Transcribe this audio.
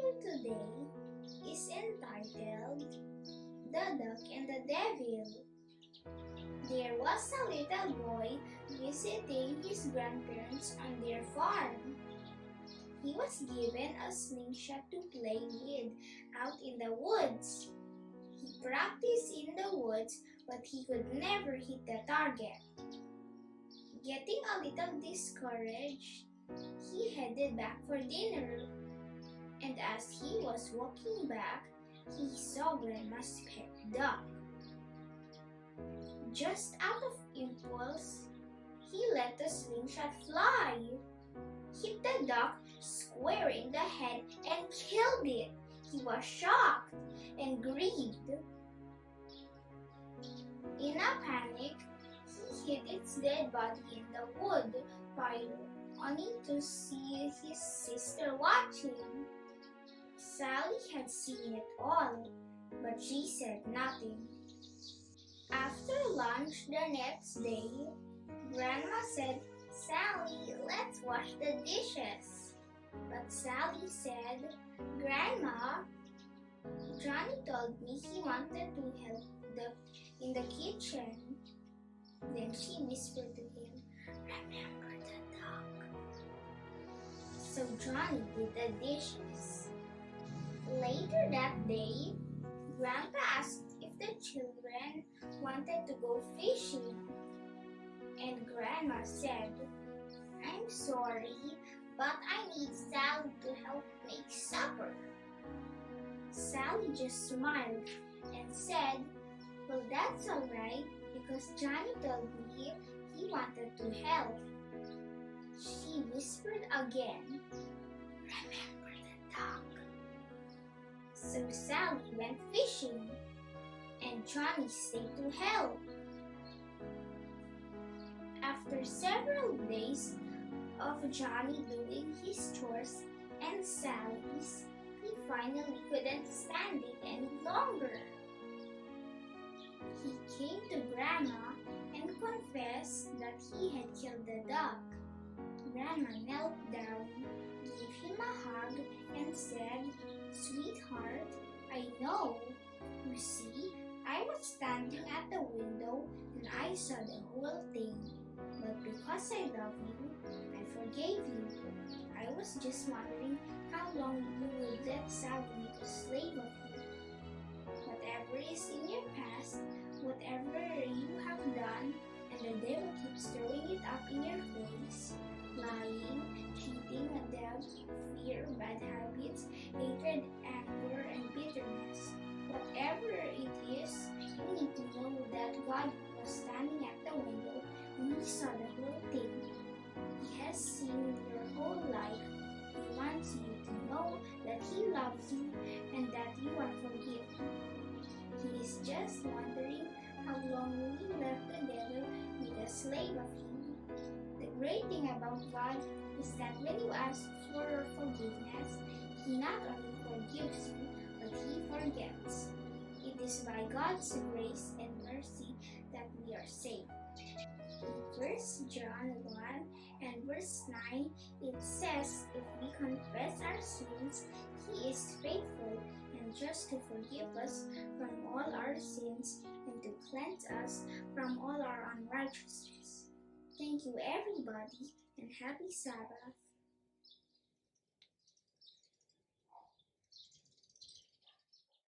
here today is entitled The Duck and the Devil. There was a little boy visiting his grandparents on their farm. He was given a slingshot to play with out in the woods. He practiced in the woods, but he could never hit the target. Getting a little discouraged, he headed back for dinner. And as he was walking back, he saw Grandma's pet duck. Just out of impulse, he let the slingshot fly, hit the duck square in the head, and killed it. He was shocked and grieved. In a panic, he hid its dead body in the wood pile, only to see his sister watching. Sally had seen it all, but she said nothing. After lunch the next day, Grandma said, "Sally, let's wash the dishes." But Sally said, "Grandma, Johnny told me he wanted to help in the kitchen." Then she whispered to him, "Remember the duck." So Johnny did the dishes. Later that day, Grandpa asked if the children wanted to go fishing. And Grandma said, "I'm sorry, but I need Sally to help make supper." Sally just smiled and said, "Well, that's all right, because Johnny told me he wanted to help." She whispered again, "Remember the duck." So Sally went fishing, and Johnny stayed to help. After several days of Johnny doing his chores and Sally's, he finally couldn't stand it any longer. He came to Grandma and confessed that he had killed the duck. Grandma knelt down, gave him a hug, and said, "Sweetheart, I know. You see, I was standing at the window and I saw the whole thing. But because I love you, I forgave you. I was just wondering how long you would let Sally make a slave of you. Whatever is in your past, whatever you have done, and the devil keeps throwing it up in your face, lying, cheating, doubt, fear, bad habits, hatred, anger, and bitterness. Whatever it is, you need to know that God was standing at the window and He saw the whole thing. He has seen your whole life. He wants you to know that He loves you and that you are forgiven. He is just wondering how long will you let the devil make a slave of you. The great thing about God is that when you ask for forgiveness, He not only forgives you, but He forgets. It is by God's grace and mercy that we are saved. In 1 John 1 and verse 9, it says, "If we confess our sins, He is faithful and just to forgive us from all our sins and to cleanse us from all our unrighteousness." Thank you, everybody, and happy Sabbath.